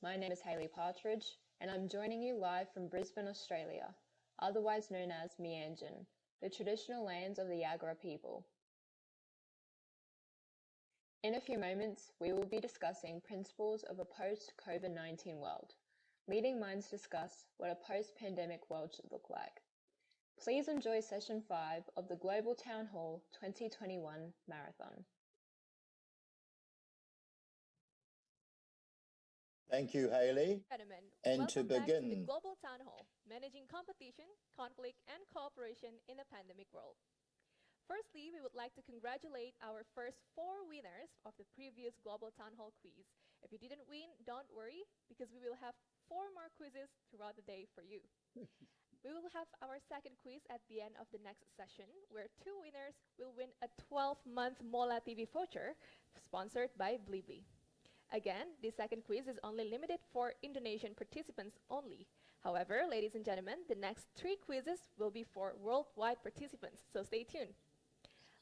My name is Hayley Partridge, and I'm joining you live from Brisbane, Australia, otherwise known as Meanjin, the traditional lands of the Yagara people. In a few moments, we will be discussing principles of a post-COVID-19 world. Leading minds discuss what a post-pandemic world should look like. Please enjoy Session 5 of the Global Town Hall 2021 Marathon. Thank you, Hayley. Gentlemen, And to welcome back to the begin, Global Town Hall, Managing Competition, Conflict, and Cooperation in a Pandemic World. Firstly, we would like to congratulate our first 4 winners of the previous Global Town Hall quiz. If you didn't win, don't worry, because we will have 4 more quizzes throughout the day for you. We will have our second quiz at the end of the next session, where 2 winners will win a 12-month Mola TV voucher, sponsored by Blibli. Again, this second quiz is only limited for Indonesian participants only. However, ladies and gentlemen, the next 3 quizzes will be for worldwide participants, so stay tuned.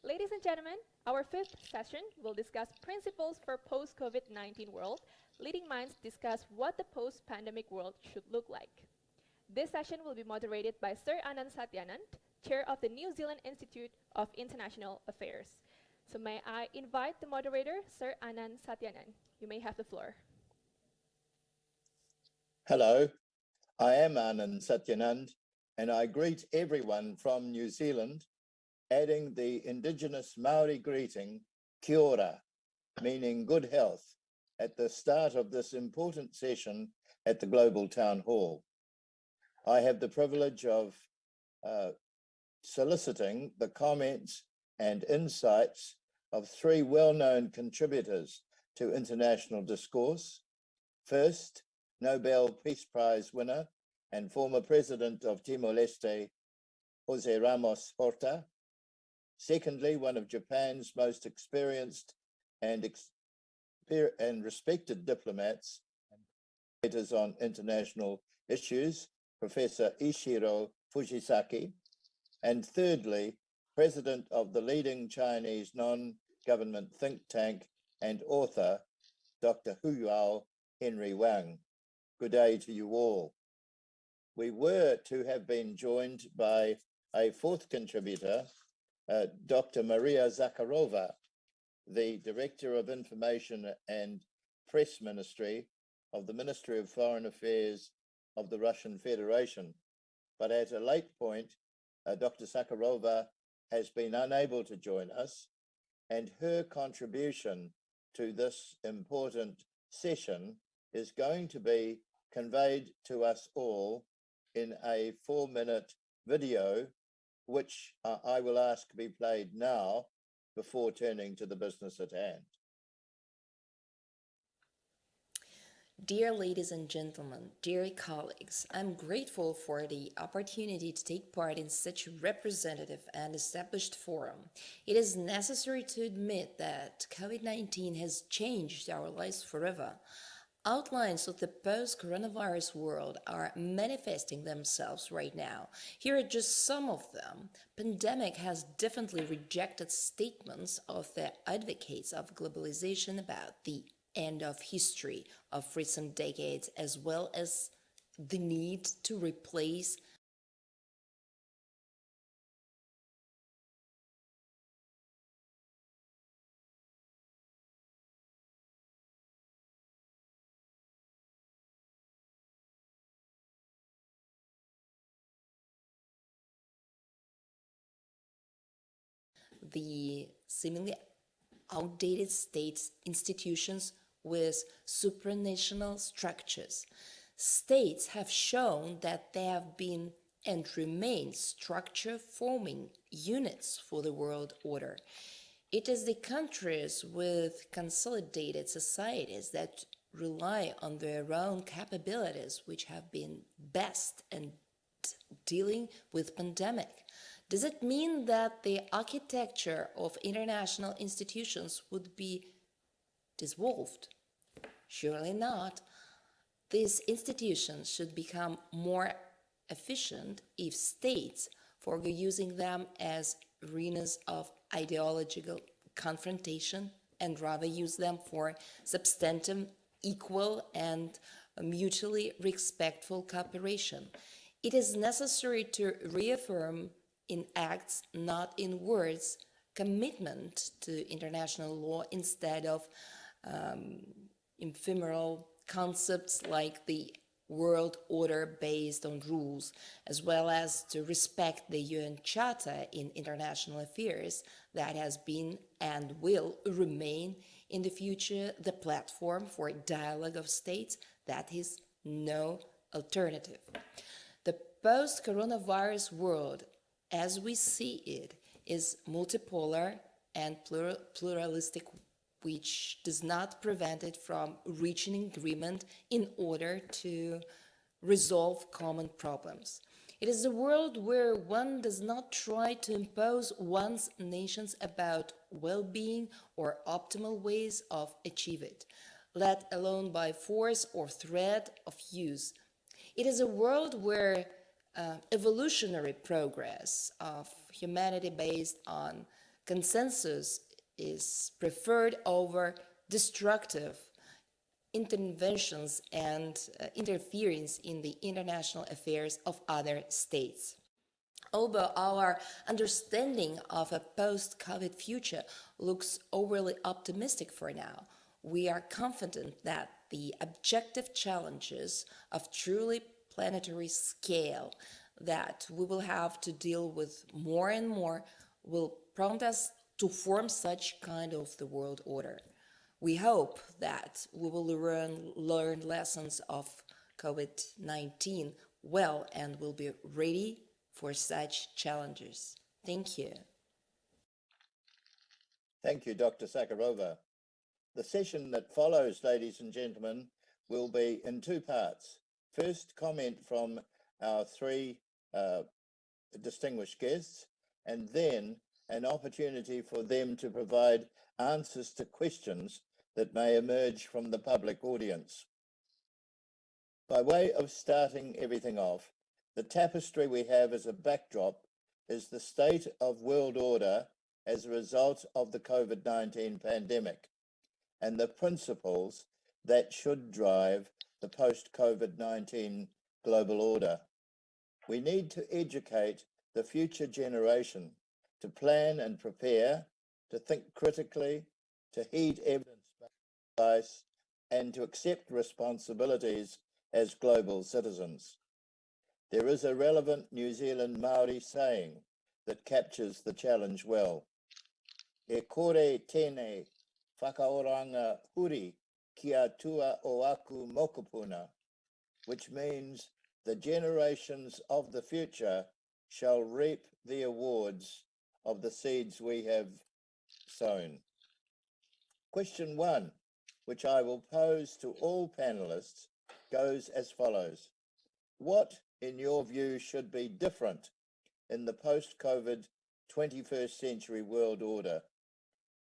Ladies and gentlemen, our 5th session will discuss principles for post-COVID-19 world. Leading minds discuss what the post-pandemic world should look like. This session will be moderated by Sir Anand Satyanand, Chair of the New Zealand Institute of International Affairs. So may I invite the moderator, Sir Anand Satyanand. You may have the floor. hello, I am Anand Satyanand, and I greet everyone from New Zealand, adding the Indigenous Maori greeting, kia ora, meaning good health, at the start of this important session at the Global Town Hall. I have the privilege of soliciting the comments and insights of 3 well-known contributors to international discourse. First, Nobel Peace Prize winner and former president of Timor-Leste, Jose Ramos Horta. Secondly, one of Japan's most experienced and respected diplomats on international issues, Professor Ishiro Fujisaki. And thirdly, president of the leading Chinese non-government think tank and author, Dr. Huiyao Wang. Good day to you all. We were to have been joined by a 4th contributor, Dr. Maria Zakharova, the Director of Information and Press Ministry of the Ministry of Foreign Affairs of the Russian Federation. But at a late point, Dr. Zakharova has been unable to join us, and her contribution to this important session is going to be conveyed to us all in a 4-minute video, which I will ask be played now before turning to the business at hand. Dear ladies and gentlemen, dear colleagues, I'm grateful for the opportunity to take part in such a representative and established forum. It is necessary to admit that COVID-19 has changed our lives forever. Outlines of the post-coronavirus world are manifesting themselves right now. Here are just some of them. Pandemic has definitely rejected statements of the advocates of globalization about the end of history of recent decades, as well as the need to replace the seemingly outdated states institutions with supranational structures. States have shown that they have been and remain structure-forming units for the world order. It is the countries with consolidated societies that rely on their own capabilities which have been best in dealing with pandemic. Does it mean that the architecture of international institutions would be dissolved? Surely not. These institutions should become more efficient if states forego using them as arenas of ideological confrontation and rather use them for substantive equal and mutually respectful cooperation. It is necessary to reaffirm in acts, not in words, commitment to international law instead of ephemeral concepts like the world order based on rules, as well as to respect the UN Charter in international affairs that has been and will remain in the future the platform for dialogue of states that is no alternative. The post-coronavirus world, as we see it, is multipolar and pluralistic, which does not prevent it from reaching agreement in order to resolve common problems. It is a world where one does not try to impose one's nations about well-being or optimal ways of achieve it, let alone by force or threat of use. It is a world where evolutionary progress of humanity based on consensus is preferred over destructive interventions and interference in the international affairs of other states. Although our understanding of a post-COVID future looks overly optimistic for now, we are confident that the objective challenges of truly planetary scale that we will have to deal with more and more will prompt us to form such kind of the world order. We hope that we will learn lessons of COVID-19 well and will be ready for such challenges. Thank you. Thank you, Dr. Sakharova. The session that follows, ladies and gentlemen, will be in two parts. First, comment from our three distinguished guests, and then an opportunity for them to provide answers to questions that may emerge from the public audience. By way of starting everything off, the tapestry we have as a backdrop is the state of world order as a result of the COVID-19 pandemic and the principles that should drive the post-COVID-19 global order. We need to educate the future generation to plan and prepare, to think critically, to heed evidence-based advice, and to accept responsibilities as global citizens. There is a relevant New Zealand Māori saying that captures the challenge well. E kore tēnei whakaoranga huri kia tua o aku mokopuna, which means the generations of the future shall reap the awards of the seeds we have sown. Question 1, which I will pose to all panelists, goes as follows. What, in your view, should be different in the post-COVID 21st century world order?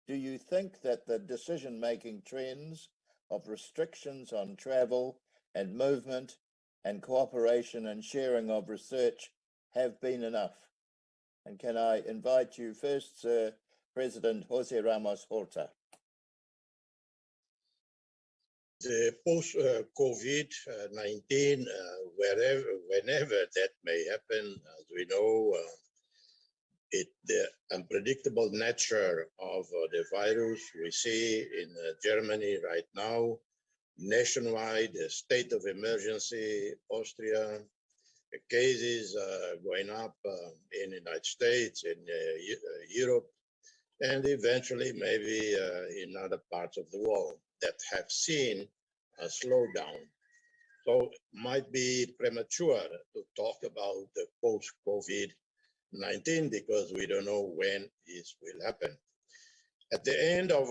Do you think that the decision-making trends of restrictions on travel and movement and cooperation and sharing of research have been enough? And can I invite you first, Sir President Jose Ramos Horta. The post-COVID-19, whenever that may happen, as we know, the unpredictable nature of the virus we see in Germany right now, nationwide, a state of emergency, Austria, cases going up in the United States, in Europe, and eventually maybe in other parts of the world that have seen a slowdown. So might be premature to talk about the post-COVID-19 because we don't know when this will happen. At the end of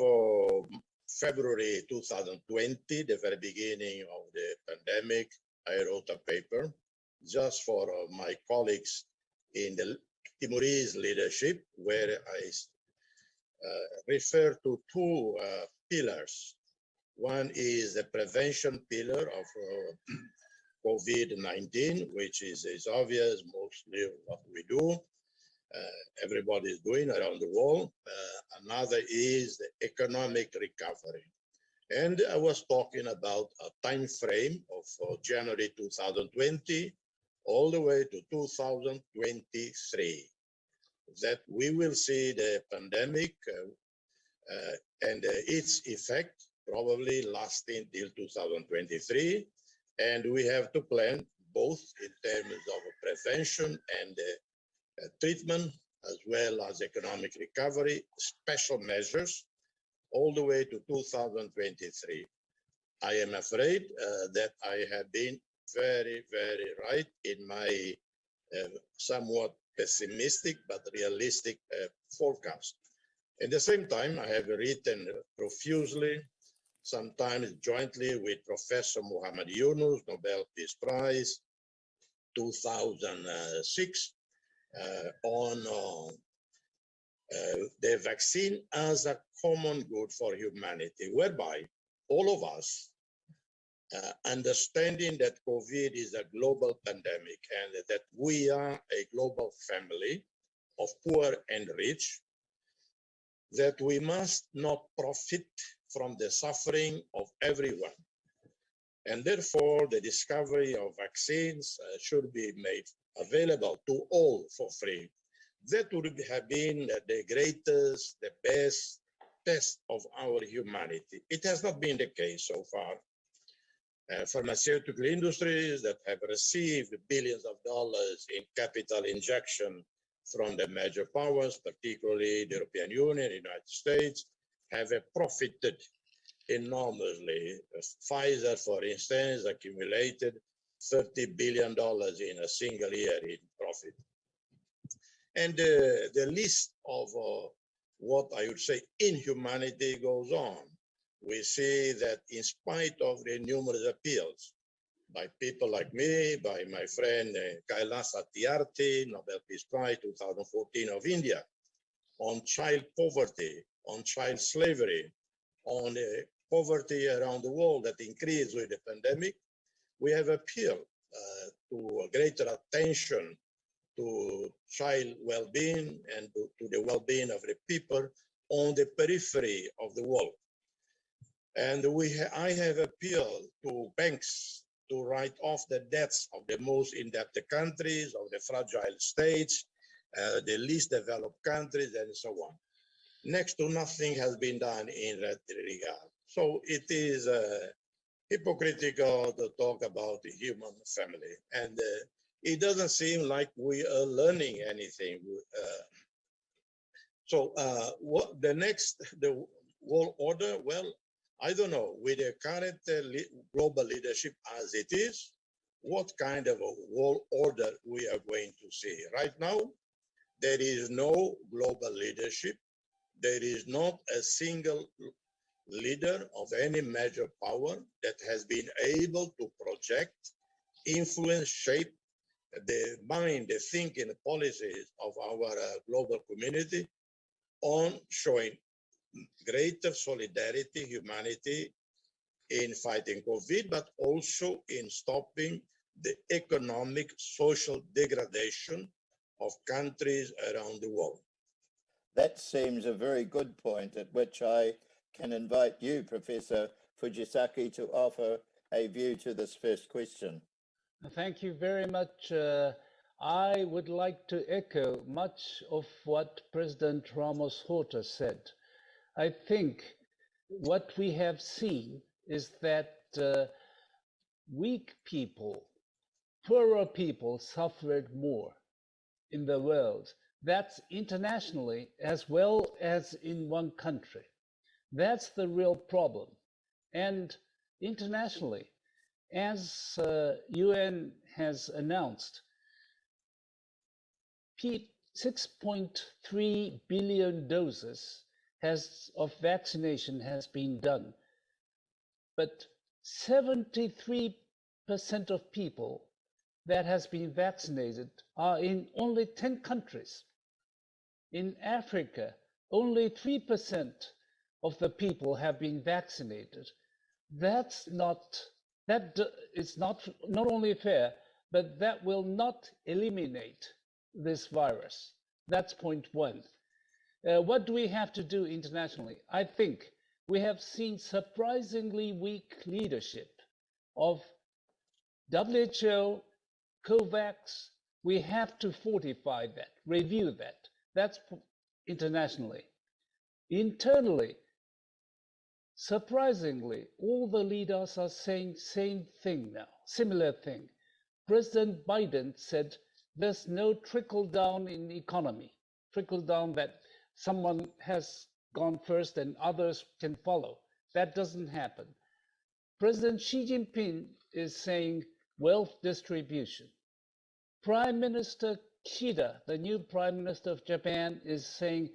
February 2020, the very beginning of the pandemic, I wrote a paper just for my colleagues in the Timorese leadership, where I refer to two pillars. One is the prevention pillar of COVID-19, which is obvious, mostly what we do. Everybody is doing around the world. Another is the economic recovery. And I was talking about a time frame of January 2020 all the way to 2023, that we will see the pandemic and its effect probably lasting till 2023. And we have to plan both in terms of prevention and treatment, as well as economic recovery, special measures, all the way to 2023. I am afraid that I have been very, very right in my somewhat pessimistic but realistic forecast. At the same time, I have written profusely, sometimes jointly with Professor Muhammad Yunus, Nobel Peace Prize, 2006, on the vaccine as a common good for humanity, whereby all of us, understanding that COVID is a global pandemic and that we are a global family of poor and rich, that we must not profit from the suffering of everyone. And therefore, the discovery of vaccines should be made available to all for free. That would have been the greatest, the best test of our humanity. It has not been the case so far. Pharmaceutical industries that have received billions of dollars in capital injection from the major powers, particularly the European Union, the United States, have profited enormously. Pfizer, for instance, accumulated $30 billion in a single year in profit. And the list of what I would say inhumanity goes on. We see that in spite of the numerous appeals by people like me, by my friend Kailash Satyarthi, Nobel Peace Prize 2014 of India, on child poverty, on child slavery, on poverty around the world that increased with the pandemic, we have appealed to a greater attention to child well-being and to the well-being of the people on the periphery of the world. And I have appealed to banks to write off the debts of the most indebted countries, of the fragile states, the least developed countries, and so on. Next to nothing has been done in that regard. So it is hypocritical to talk about the human family. And it doesn't seem like we are learning anything. What the next, the world order, well, I don't know, with the current global leadership as it is, what kind of a world order we are going to see. Right now, there is no global leadership. There is not a single leader of any major power that has been able to project, influence, shape the mind, the thinking, the policies of our global community on showing greater solidarity, humanity in fighting COVID, but also in stopping the economic, social degradation of countries around the world. That seems a very good point at which I can invite you, Professor Fujisaki, to offer a view to this first question. Thank you very much. I would like to echo much of what President Ramos Horta said. I think what we have seen is that weak people, poorer people suffered more in the world. That's internationally as well as in one country. That's the real problem. And internationally, as UN has announced, 6.3 billion doses of vaccination has been done. But 73% of people that has been vaccinated are in only 10 countries. In Africa, only 3% of the people have been vaccinated. That is not only fair, but that will not eliminate this virus. That's point one. What do we have to do internationally? I think we have seen surprisingly weak leadership of WHO, COVAX. We have to fortify that, review that. That's internationally. Internally, surprisingly, all the leaders are saying same thing now, similar thing. President Biden said there's no trickle down in economy, trickle down that someone has gone first and others can follow. That doesn't happen. President Xi Jinping is saying wealth distribution. Prime Minister Kishida, the new Prime Minister of Japan, is saying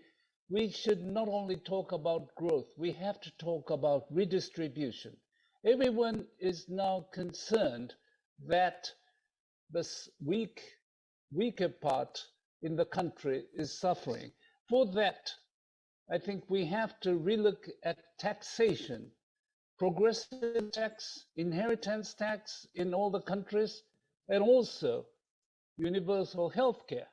we should not only talk about growth, we have to talk about redistribution. Everyone is now concerned that this weaker part in the country is suffering. For that, I think we have to relook at taxation, progressive tax, inheritance tax in all the countries, and also universal health care,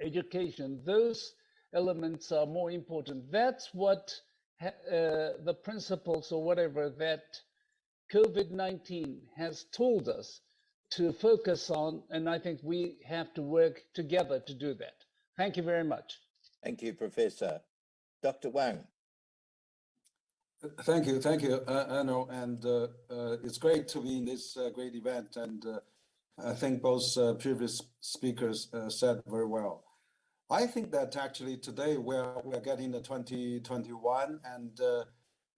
education. Those elements are more important. That's what the principles or whatever that COVID-19 has told us to focus on, and I think we have to work together to do that. Thank you very much. Thank you, Professor. Dr. Wang. Thank you, Arno, and it's great to be in this great event, and I think both previous speakers said very well. I think that actually today we're getting the 2021, and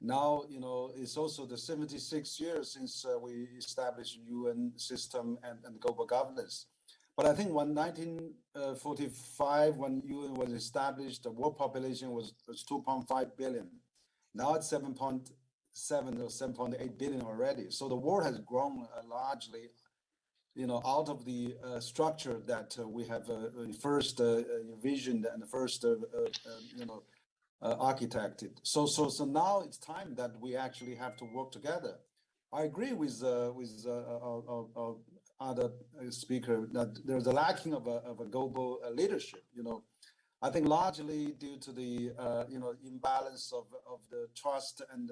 now, you know, it's also the 76 years since we established UN system and global governance. But I think when 1945, when UN was established, the world population was 2.5 billion. Now it's 7.7 or 7.8 billion already. So the world has grown largely, you know, out of the structure that we have first envisioned and first, you know, architected. So now it's time that we actually have to work together. I agree with other speaker that there's a lacking of a global leadership. You know, I think largely due to the you know, imbalance of the trust and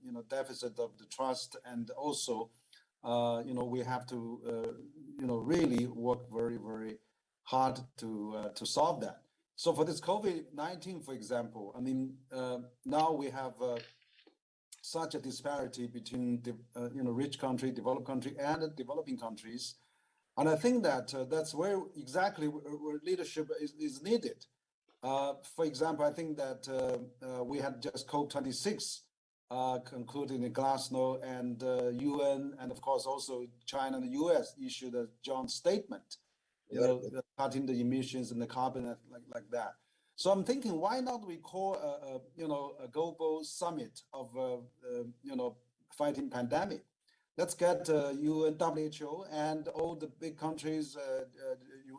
you know, deficit of the trust, and also you know, we have to you know, really work very hard to solve that. So for this COVID-19, for example, I mean, now we have such a disparity between the you know, rich country, developed country, and developing countries. And I think that that's where exactly where leadership is needed. For example, I think that we had just COP26 concluded in Glasgow, and UN, and of course also China and the US issued a joint statement, you know, cutting the emissions and the carbon like that. So I'm thinking, why not we call you know, a global summit of you know, fighting pandemic? Let's get UN, WHO, and all the big countries,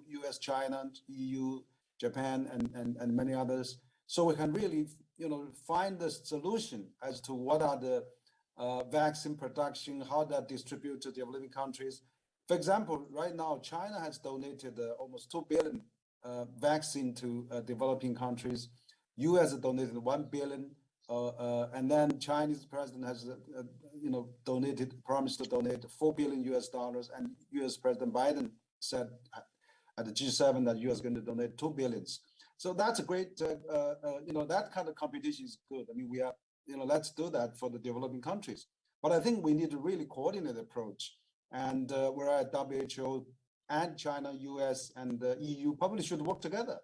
US, China, EU, Japan, and many others, so we can really, you know, find the solution as to what are the vaccine production, how that distribute to developing countries. For example, right now, China has donated almost 2 billion vaccine to developing countries. US has donated 1 billion. And then Chinese president has, you know, promised to donate $4 billion, and US President Biden said at the G7 that US is going to donate 2 billion. So that's a great, you know, that kind of competition is good. I mean, we are, you know, let's do that for the developing countries. But I think we need a really coordinated approach, and we're at WHO and China, US, and the EU probably should work together.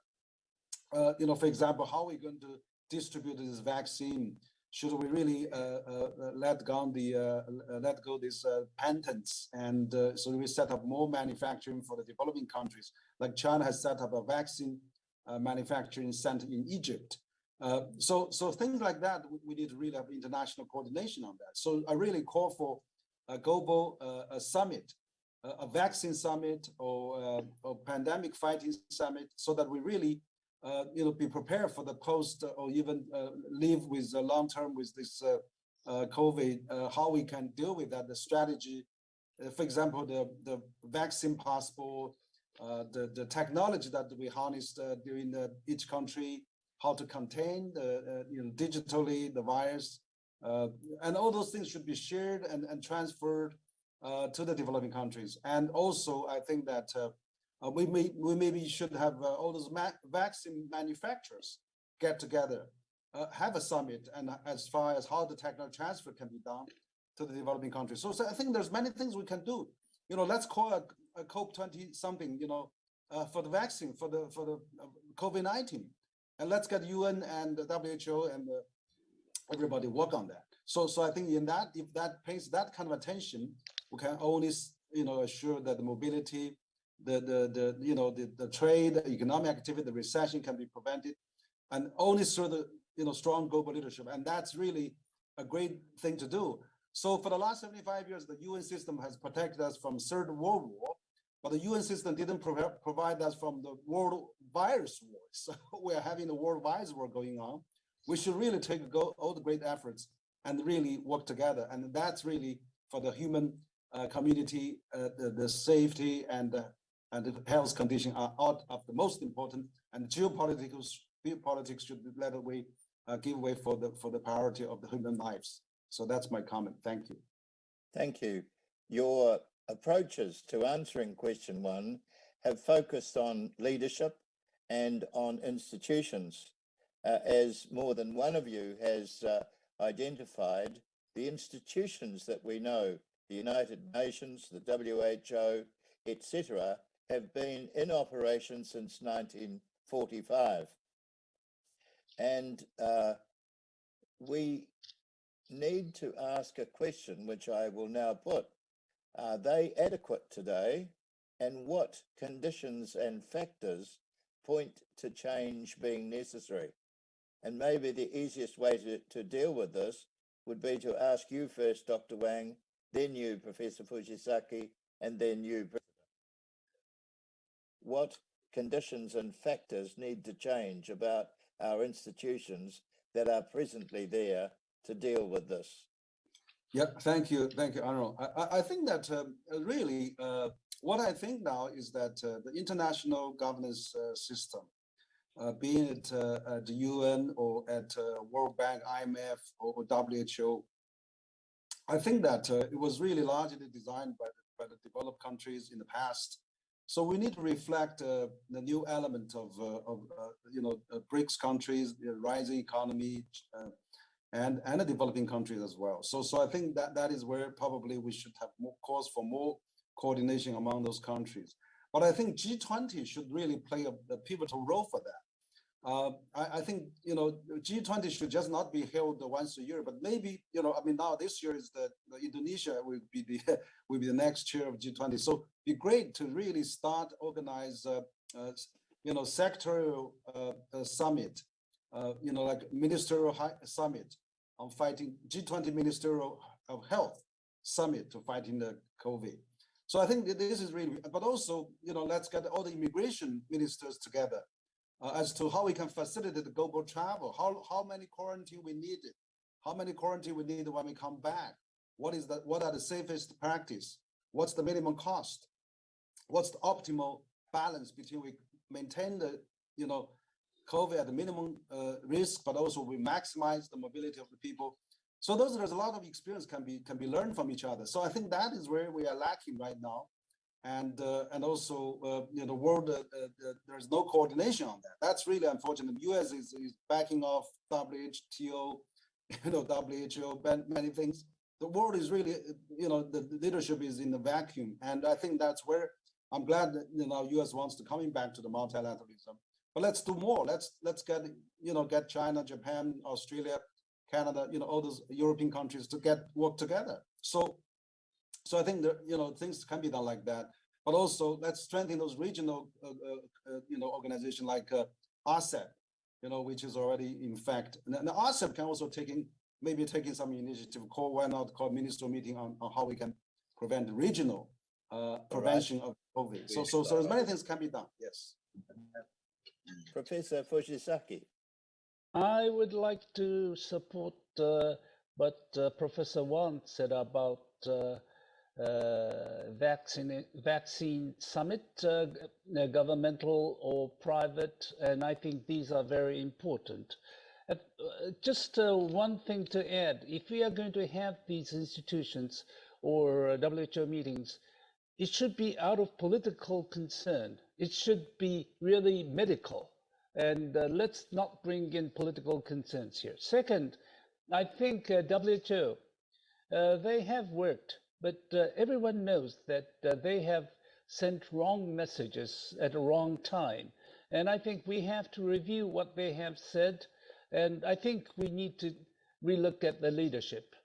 You know, for example, how are we going to distribute this vaccine? Should we really let go these patents, and so we set up more manufacturing for the developing countries? Like China has set up a vaccine manufacturing center in Egypt. So things like that, we need to really have international coordination on that. So I really call for a global summit, a vaccine summit, or pandemic fighting summit, so that we really you know, be prepared for the post, or even live with the long term with this COVID, how we can deal with that, the strategy. For example, the vaccine passport, the technology that we harnessed during each country, how to contain the digitally the virus, and all those things should be shared and transferred to the developing countries. And also, I think that we maybe should have all those vaccine manufacturers get together, have a summit, and as far as how the technology transfer can be done to the developing countries. So I think there's many things we can do. Let's call a COP20 something, for the vaccine, for the COVID-19, and let's get UN and the WHO and everybody work on that. So I think in that, if that pays that kind of attention, we can only assure that the mobility, the trade, the economic activity, the recession can be prevented, and only through the strong global leadership. And that's really a great thing to do. So for the last 75 years, the UN system has protected us from Third World War, but the UN system didn't provide us from the world virus war. So we're having the world virus war going on. We should really take all the great efforts and really work together. And that's really for the human community, the safety and the health condition are out of the most important. And geopolitics should give way for the priority of the human lives. So that's my comment. Thank you. Thank you. Your approaches to answering question one have focused on leadership and on institutions. As more than one of you has identified, the institutions that we know, the United Nations, the WHO, etc., have been in operation since 1945. And we need to ask a question, which I will now put. Are they adequate today? And what conditions and factors point to change being necessary? And maybe the easiest way to deal with this would be to ask you first, Dr. Wang, then you, Professor Fujisaki, and then you, President. What conditions and factors need to change about our institutions that are presently there to deal with this? Yeah, thank you, Arnold. I think that really what I think now is that the international governance system, be it at the UN or at World Bank, IMF, or WHO, I think that it was really largely designed by the developed countries in the past. So we need to reflect the new element of BRICS countries, the rising economy, and the developing countries as well. So I think that is where probably we should have more cause for more coordination among those countries. But I think G20 should really play a pivotal role for that. I think G20 should just not be held once a year, but maybe now this year is the Indonesia will be the next chair of G20. So it'd be great to really start organize sectorial summit, like ministerial summit on fighting, G20 ministerial of health summit to fighting the COVID. So I think this is really, but also let's get all the immigration ministers together. As to how we can facilitate the global travel, how many quarantine we needed, how many quarantine we need when we come back, what are the safest practice, what's the minimum cost, what's the optimal balance between we maintain the COVID at the minimum risk, but also we maximize the mobility of the people. So there's a lot of experience can be learned from each other. So I think that is where we are lacking right now. And also, the world, there's no coordination on that. That's really unfortunate. The US is backing off WTO, WHO, many things. The world is really, the leadership is in the vacuum. And I think that's where I'm glad that, US wants to coming back to the multilateralism. But let's do more. Let's get China, Japan, Australia, Canada, all those European countries to work together. So I think that things can be done like that, but also let's strengthen those regional organizations like RCEP, which is already in fact. And the RCEP can also taking some initiative. Why not call ministerial meeting on how we can prevent regional prevention of COVID. So as many things can be done. Yes. Professor Fujisaki. I would like to support what Professor Wang said about vaccine summit, governmental or private, and I think these are very important. Just one thing to add, if we are going to have these institutions or WHO meetings, it should be out of political concern. It should be really medical. And let's not bring in political concerns here. Second, I think WHO, they have worked, but everyone knows that they have sent wrong messages at the wrong time. And I think we have to review what they have said. And I think we need to relook at the leadership.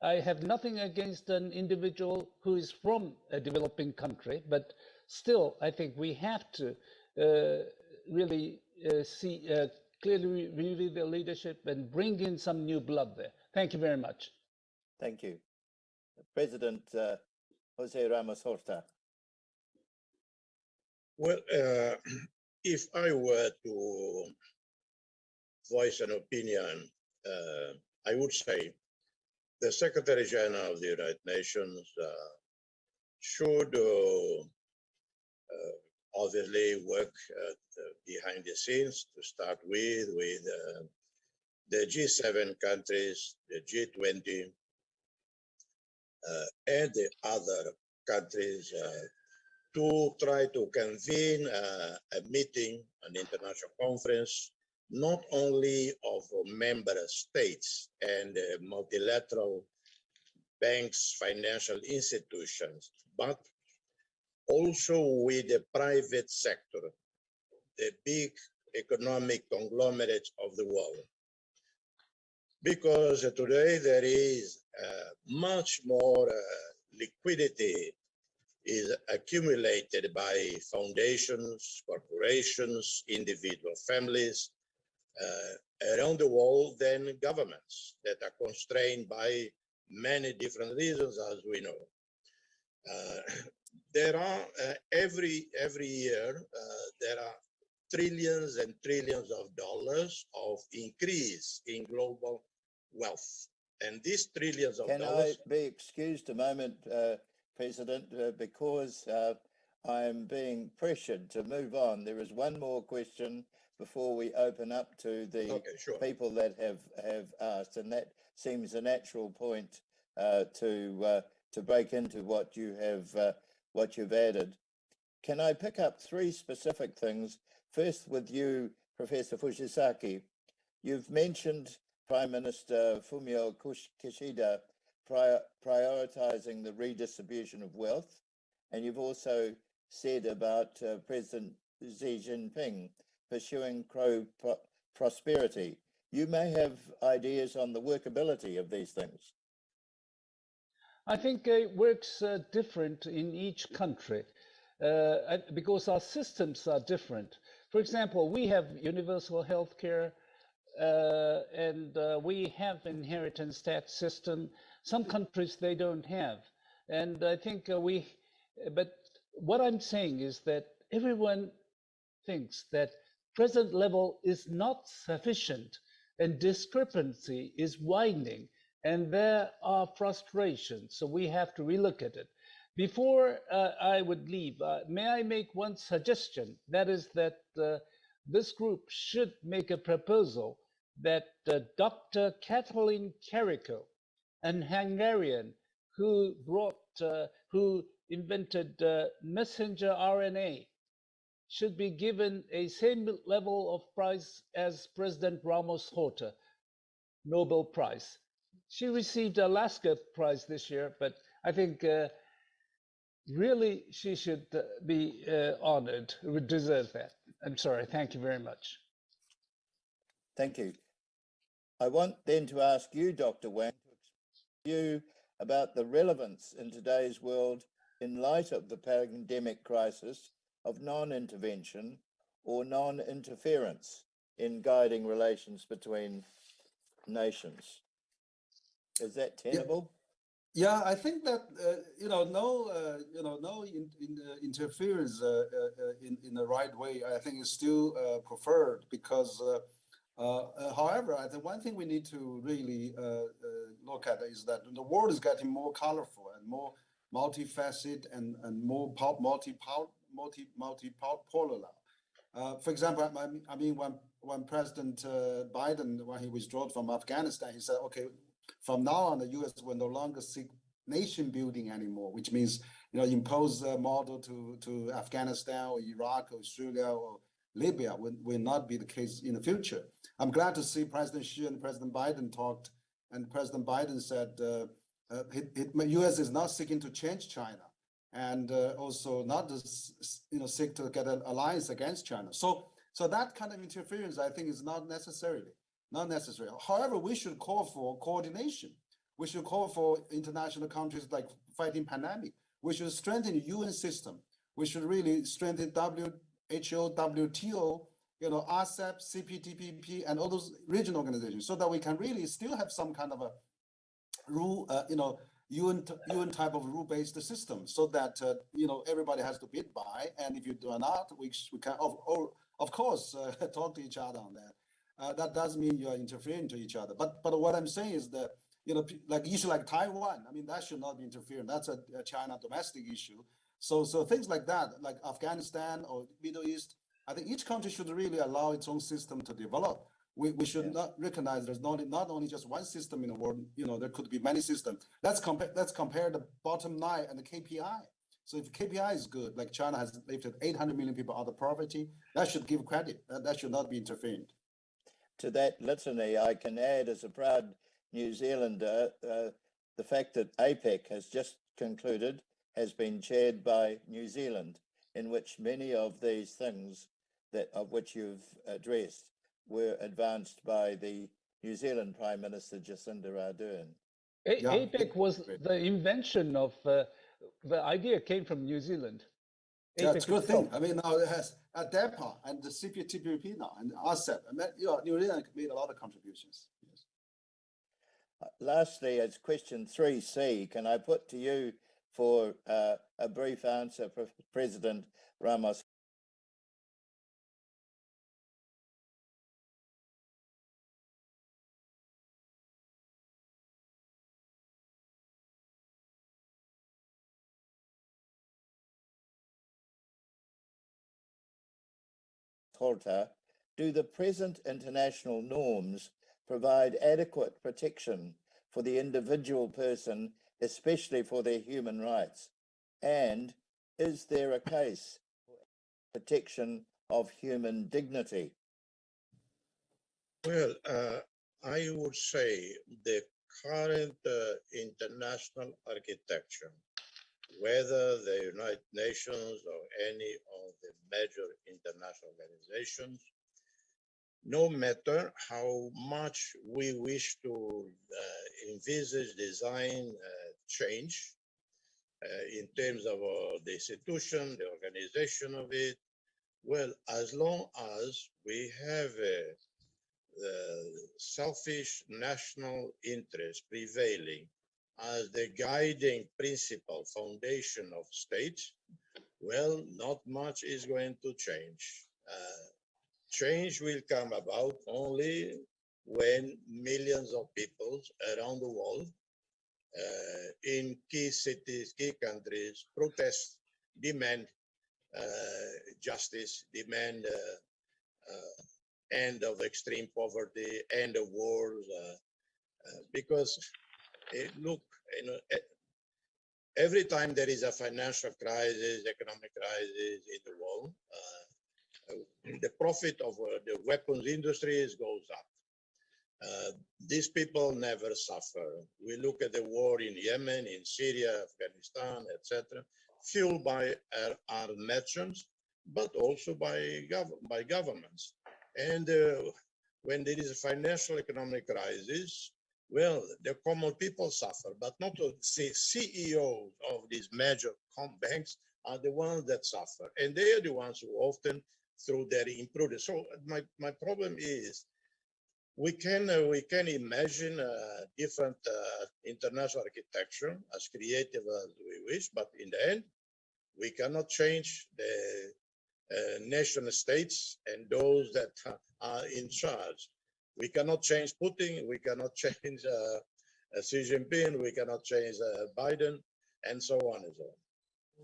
I have nothing against an individual who is from a developing country, but still, I think we have to really clearly review the leadership and bring in some new blood there. Thank you very much. Thank you. President Jose Ramos Horta. Well, if I were to voice an opinion, I would say the Secretary General of the United Nations should obviously work behind the scenes to start with the G7 countries, the G20, and the other countries to try to convene a meeting, an international conference, not only of member states and multilateral banks, financial institutions, but also with the private sector, the big economic conglomerates of the world. Because today there is much more liquidity is accumulated by foundations, corporations, individual families around the world than governments that are constrained by many different reasons, as we know. There are every year there are trillions and trillions of dollars of increase in global wealth, and these trillions of dollars. Can I be excused a moment, President, because I am being pressured to move on. There is one more question before we open up to the people that have asked, and that seems a natural point to break into what you've added. Can I pick up three specific things? First, with you, Professor Fujisaki, you've mentioned Prime Minister Fumio Kishida prioritizing the redistribution of wealth, and you've also said about President Xi Jinping pursuing prosperity. You may have ideas on the workability of these things. I think it works different in each country because our systems are different. For example, we have universal health care and we have inheritance tax system. Some countries, they don't have. And I think but what I'm saying is that everyone thinks that present level is not sufficient and discrepancy is widening and there are frustrations. So we have to relook at it. Before I would leave, may I make one suggestion? That is that this group should make a proposal that Dr. Kathleen Carrico, an Hungarian who invented messenger RNA, should be given a same level of prize as President Ramos Horta, Nobel Prize. She received a Lasker Prize this year, but I think really she should be honored, would deserve that. I'm sorry, thank you very much. Thank you. I want then to ask you, Dr. Wang, to explain you about the relevance in today's world in light of the pandemic crisis of non-intervention or non-interference in guiding relations between nations. Is that tenable? Yeah, I think that no interference in the right way, I think is still preferred because. However, I think one thing we need to really look at is that the world is getting more colorful and more multifaceted and more multipolar. For example, I mean, when President Biden, when he withdrew from Afghanistan, he said, okay, from now on, the U.S. will no longer seek nation building anymore, which means, impose a model to Afghanistan or Iraq or Syria or Libya will not be the case in the future. I'm glad to see President Xi and President Biden talked, and President Biden said U.S. is not seeking to change China, and also not to seek to get an alliance against China. So that kind of interference, I think, is not necessary. However, we should call for coordination. We should call for international countries like fighting pandemic. We should strengthen the UN system. We should really strengthen WHO, WTO, RCEP, CPTPP, and all those regional organizations, so that we can really still have some kind of a rule, UN type of rule-based system, so that everybody has to bid by. And if you do not, we can of course talk to each other on that. That does mean you are interfering to each other. But what I'm saying is that like issue like Taiwan, I mean, that should not be interfering. That's a China domestic issue. So things like that, like Afghanistan or Middle East, I think each country should really allow its own system to develop. We should not recognize there's not only just one system in the world. There could be many systems. Let's compare the bottom line and the KPI. So if KPI is good, like China has lifted 800 million people out of poverty, that should give credit. That should not be intervened. To that litany, I can add, as a proud New Zealander, the fact that APEC has just concluded has been chaired by New Zealand, in which many of these things of which you've addressed were advanced by the New Zealand Prime Minister Jacinda Ardern. APEC was the invention of the idea came from New Zealand. Yeah, it's a good thing. I mean, now it has ADEPA and the CPTPP now and RCEP. And New Zealand made a lot of contributions. Yes. Lastly, as question 3C, can I put to you for a brief answer, President Ramos? Do the present international norms provide adequate protection for the individual person, especially for their human rights? And is there a case for protection of human dignity? Well, I would say the current international architecture, whether the United Nations or any of the major international organizations, no matter how much we wish to envisage, design, change in terms of the institution, the organization of it, well, as long as we have the selfish national interest prevailing as the guiding principle, foundation of states, well, not much is going to change. Change will come about only when millions of people around the world, in key cities, key countries, protest, demand justice, demand end of extreme poverty, end of wars, because look, every time there is a financial crisis, economic crisis in the world, the profit of the weapons industries goes up. These people never suffer. We look at the war in Yemen, in Syria, Afghanistan, etc., fueled by our merchants, but also by governments. And when there is a financial economic crisis, well, the common people suffer, but not the CEOs of these major banks are the ones that suffer. And they are the ones who often, through their imprudence. So my problem is, we can imagine a different international architecture, as creative as we wish, but in the end, we cannot change the nation states and those that are in charge. We cannot change Putin, we cannot change Xi Jinping, we cannot change Biden. and so on and so on.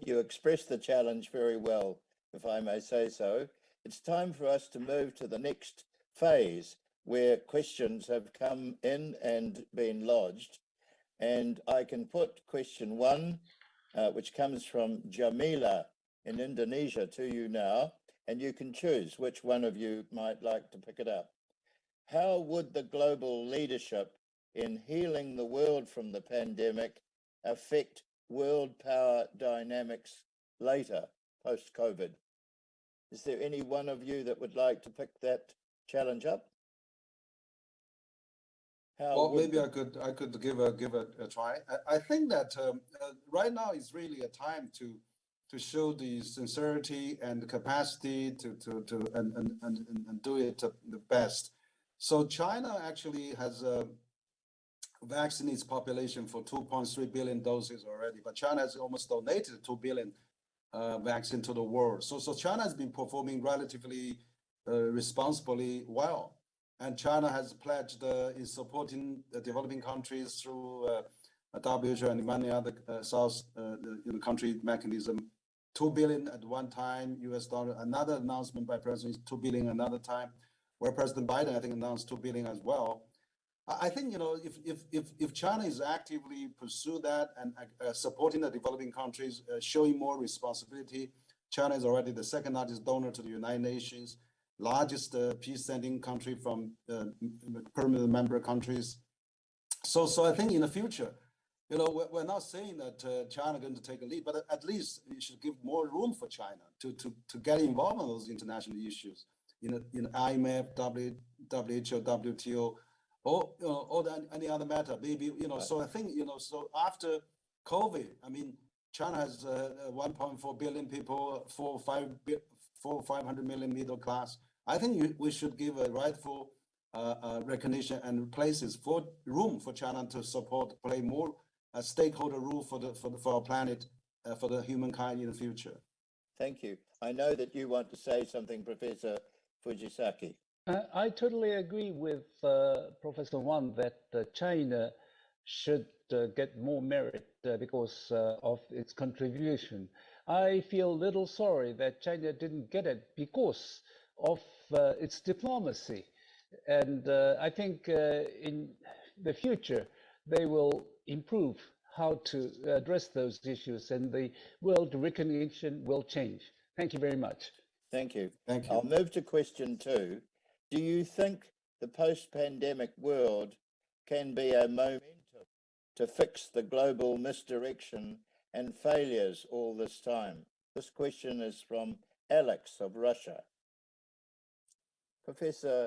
You expressed the challenge very well, if I may say so. It's time for us to move to the next phase where questions have come in and been lodged. And I can put question one, which comes from Jamila in Indonesia, to you now, and you can choose which one of you might like to pick it up. How would the global leadership in healing the world from the pandemic affect world power dynamics later, post-COVID? Is there any one of you that would like to pick that challenge up? Well, maybe I could give a try. I think that right now is really a time to show the sincerity and the capacity to do it the best. So China actually has vaccinated its population for 2.3 billion doses already, but China has almost donated 2 billion vaccine to the world. So China has been performing relatively responsibly well. And China has pledged is supporting the developing countries through WHO and many other South country mechanism. 2 billion at one time, US dollar. Another announcement by President is 2 billion another time, where President Biden, I think, announced 2 billion as well. I think, if China is actively pursue that and supporting the developing countries, showing more responsibility, China is already the second largest donor to the United Nations, largest peace sending country from permanent member countries. So I think in the future, we're not saying that China is going to take a lead, but at least we should give more room for China to get involved in those international issues, in IMF, WHO, WTO, or any other matter, maybe, so I think, so after COVID, I mean, China has 1.4 billion people, 500 million middle class. I think we should give a rightful recognition and places for room for China to support, play more stakeholder role for our planet, for the humankind in the future. Thank you. I know that you want to say something, Professor Fujisaki. I totally agree with Professor Wang that China should get more merit because of its contribution. I feel a little sorry that China didn't get it because of its diplomacy. And I think in the future, they will improve how to address those issues and the world recognition will change. Thank you very much. Thank you. Thank you. I'll move to question two. Do you think the post-pandemic world can be a momentum to fix the global misdirection and failures all this time? This question is from Alex of Russia. President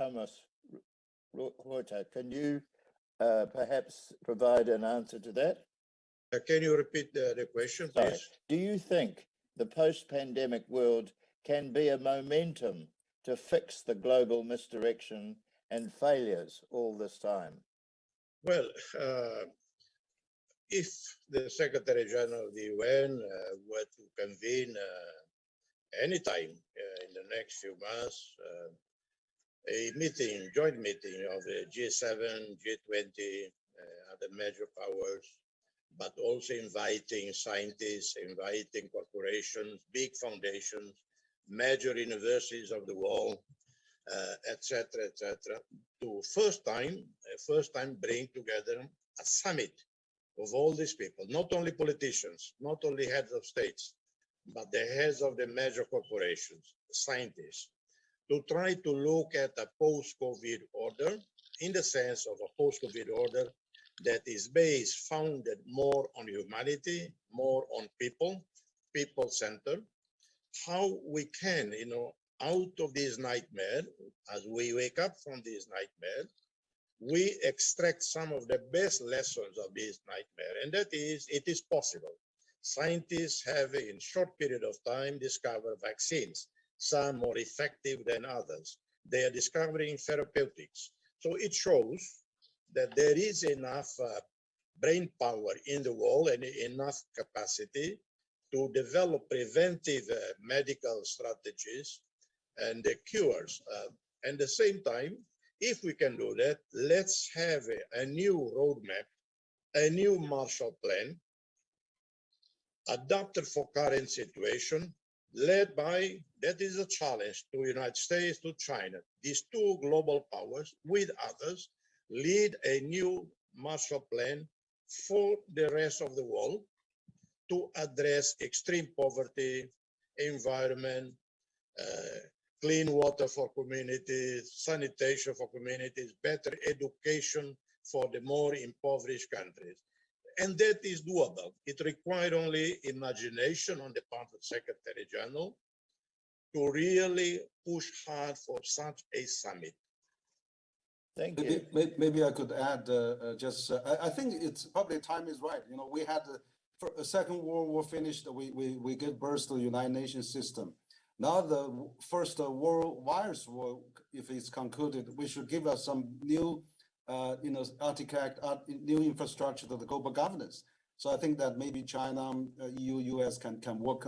Hamas Horta, can you perhaps provide an answer to that? Can you repeat the question, please? Sorry. Do you think the post-pandemic world can be a momentum to fix the global misdirection and failures all this time? Well, if the Secretary General of the UN were to convene anytime in the next few months, a joint meeting of the G7, G20, other major powers, but also inviting scientists, inviting corporations, big foundations, major universities of the world, etc., to first time bring together a summit of all these people, not only politicians, not only heads of states, but the heads of the major corporations, scientists, to try to look at a post-COVID order in the sense of a post-COVID order that is founded more on humanity, more on people-centered, how we can, out of this nightmare, as we wake up from this nightmare, we extract some of the best lessons of this nightmare, and that is, it is possible. Scientists have, in short period of time, discovered vaccines, some more effective than others. They are discovering therapeutics. So it shows that there is enough brain power in the world and enough capacity to develop preventive medical strategies and cures. At the same time, If we can do that, let's have a new roadmap, a new Marshall Plan, adapted for current situation, led by, that is a challenge to the United States, to China. These two global powers, with others, lead a new Marshall Plan for the rest of the world to address extreme poverty, environment, clean water for communities, sanitation for communities, better education for the more impoverished countries. And that is doable. It requires only imagination on the part of Secretary General to really push hard for such a summit. Thank you. Maybe I could add I think it's probably time is right. You know, we had a Second World War finished. We gave birth to the United Nations system. Now the first world virus war, if it's concluded, we should give us some new, artifact, new infrastructure to the global governance. So I think that maybe China, EU, US can work,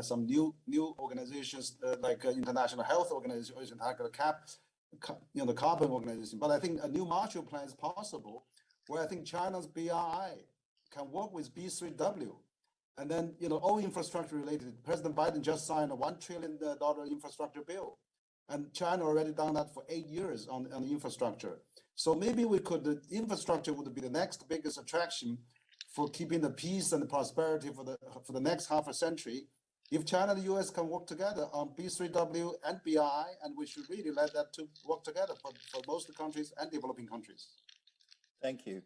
some new organizations like International Health Organization, like the Carbon Organization. But I think a new Marshall Plan is possible, where I think China's BRI can work with B3W. And then, all infrastructure related. President Biden just signed a $1 trillion infrastructure bill. And China already done that for 8 years on infrastructure. So maybe the infrastructure would be the next biggest attraction for keeping the peace and the prosperity for the next half a century. If China and the US can work together on B3W and BRI, and we should really let that two work together for most countries and developing countries. Thank you.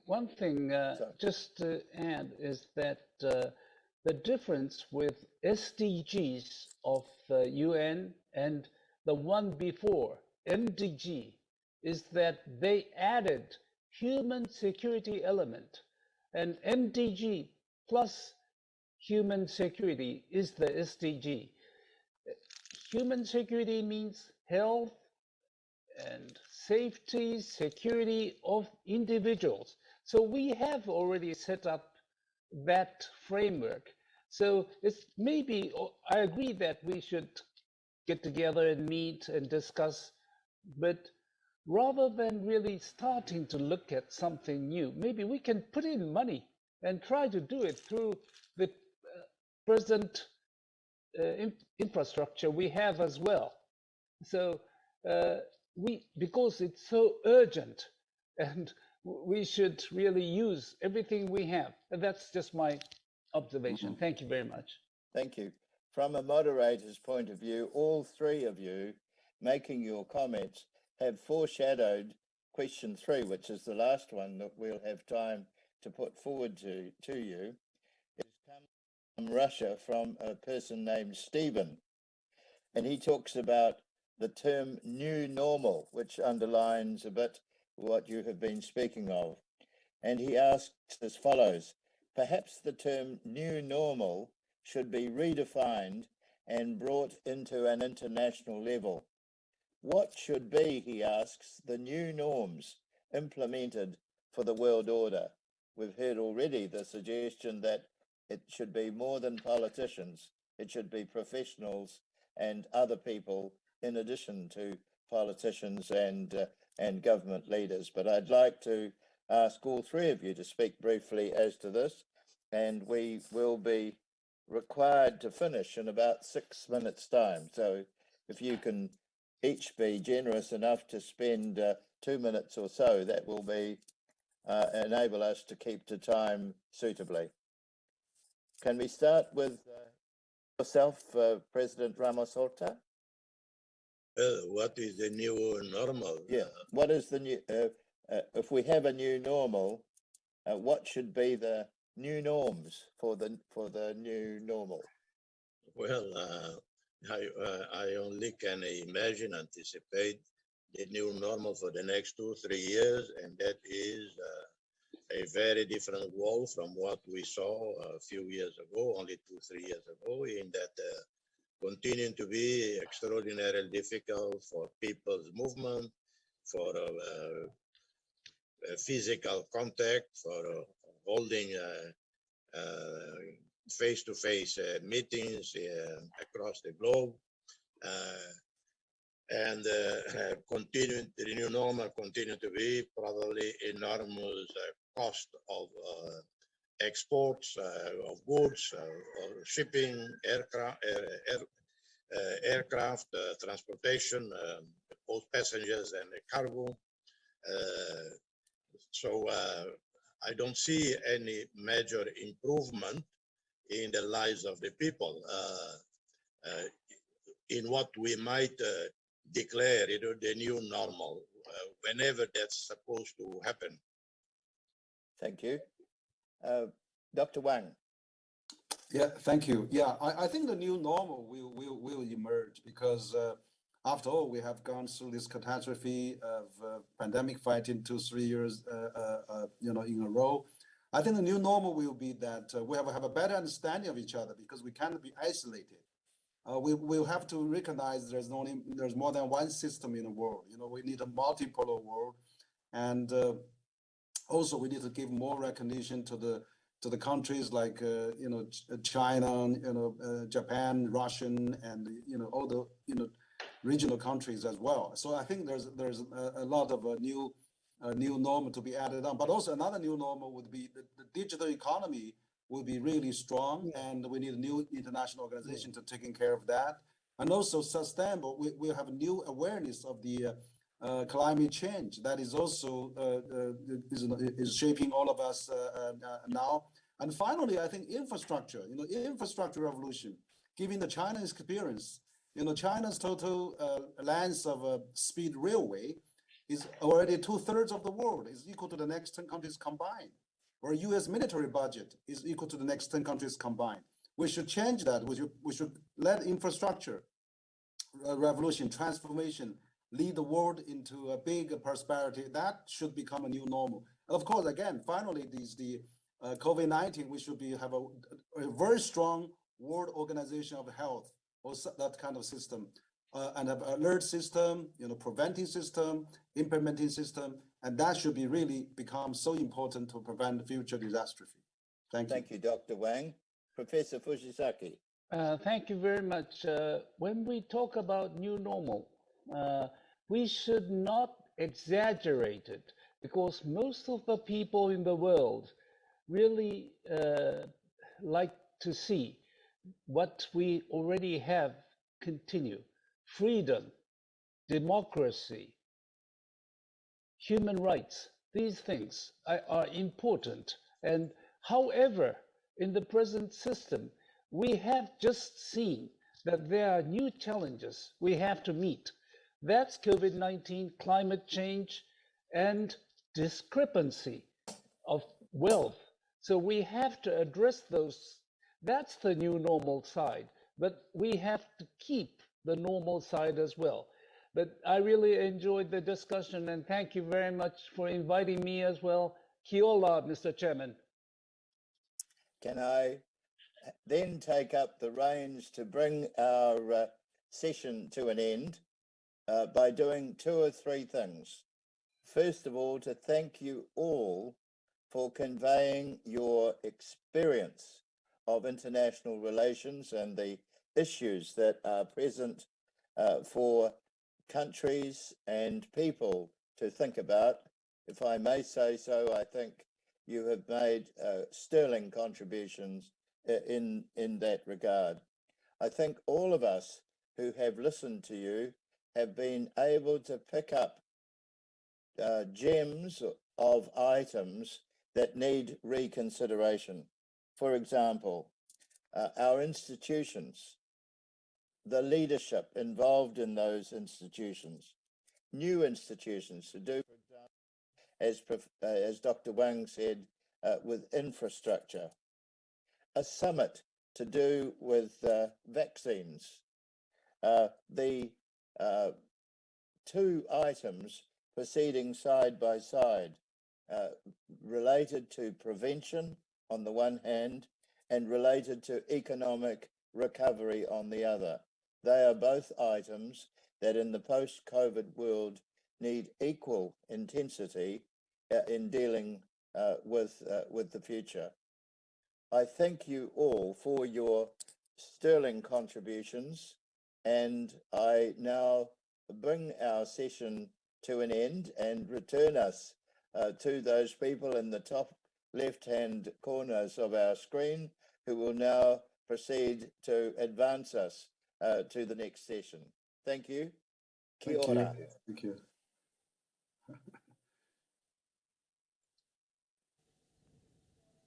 One thing just to add is that the difference with SDGs of the UN and the one before, MDG, is that they added human security element, and MDG plus human security is the SDG. Human security means health and safety, security of individuals. So we have already set up that framework. So it's maybe, I agree that we should get together and meet and discuss, but rather than really starting to look at something new, maybe we can put in money and try to do it through the present infrastructure we have as well. So because it's so urgent, and we should really use everything we have. And that's just my observation. Thank you very much. Thank you. From a moderator's point of view, all three of you making your comments have foreshadowed question 3, which is the last one that we'll have time to put forward to you. It's come from Russia from a person named Stephen, and he talks about the term new normal, which underlines a bit what you have been speaking of. And he asks as follows: perhaps the term new normal should be redefined and brought into an international level. What should be, he asks, the new norms implemented for the world order? We've heard already the suggestion that it should be more than politicians. It should be professionals and other people in addition to politicians and government leaders. But I'd like to ask all three of you to speak briefly as to this, and we will be required to finish in about 6 minutes' time. So if you can each be generous enough to spend 2 minutes or so, that will be enable us to keep to time suitably. Can we start with yourself, President Ramos Horta? What is the new normal? Yeah. What is the new? If we have a new normal, what should be the new norms for the new normal? Well, I only can imagine, anticipate the new normal for the next 2-3 years, and that is a very different world from what we saw a few years ago, only 2-3 years ago, in that continuing to be extraordinarily difficult for people's movement, for physical contact, for holding face-to-face meetings across the globe. and continue, the new normal continue to be probably enormous cost of exports of goods, or shipping, aircraft, transportation, both passengers and cargo. So I don't see any major improvement in the lives of the people in what we might declare, the new normal, whenever that's supposed to happen. Thank you. Dr. Wang. Yeah, thank you. Yeah, I think the new normal will emerge because after all, we have gone through this catastrophe of pandemic fighting 2-3 years, in a row. I think the new normal will be that we have a better understanding of each other because we cannot be isolated. We'll have to recognize there's more than one system in the world. We need a multipolar world, and also we need to give more recognition to the countries like China, Japan, Russian, and all the regional countries as well. So I think there's a lot of new normal to be added on. But also another new normal would be the digital economy will be really strong, and we need a new international organization to taking care of that. And also sustainable, we have a new awareness of the climate change that is also is shaping all of us now. And finally, I think infrastructure, infrastructure revolution, given the China experience, China's total length of a speed railway is already 2/3 of the world, is equal to the next 10 countries combined, or US military budget is equal to the next 10 countries combined. We should change that. We should let infrastructure revolution, transformation, lead the world into a big prosperity. That should become a new normal. Of course, again, finally, the COVID-19, we should have a very strong World Organization of Health, or that kind of system, and have alert system, preventing system, implementing system, and that should be really become so important to prevent future catastrophe. Thank you. Thank you, Dr. Wang. Professor Fujisaki. Thank you very much. When we talk about new normal, we should not exaggerate it, because most of the people in the world really like to see what we already have continue. Freedom, democracy, human rights, these things are important. And however, in the present system, we have just seen that there are new challenges we have to meet. That's COVID-19, climate change, and discrepancy of wealth. So we have to address those. That's the new normal side, but we have to keep the normal side as well. But I really enjoyed the discussion, and thank you very much for inviting me as well. Kia ora, Mr. Chairman. Can I then take up the reins to bring our session to an end by doing 2 or 3 things. First of all, to thank you all for conveying your experience of international relations and the issues that are present for countries and people to think about. If I may say so, I think you have made sterling contributions in that regard. I think all of us who have listened to you have been able to pick up gems of items that need reconsideration. For example, our institutions, the leadership involved in those institutions, new institutions to do, for example, as Dr. Wang said, with infrastructure, a summit to do with vaccines, the 2 items proceeding side by side, related to prevention on the one hand and related to economic recovery on the other. They are both items that in the post-COVID world need equal intensity in dealing with the future. I thank you all for your sterling contributions, and I now bring our session to an end and return us to those people in the top left-hand corners of our screen who will now proceed to advance us to the next session. Thank you. Kia ora. Thank you.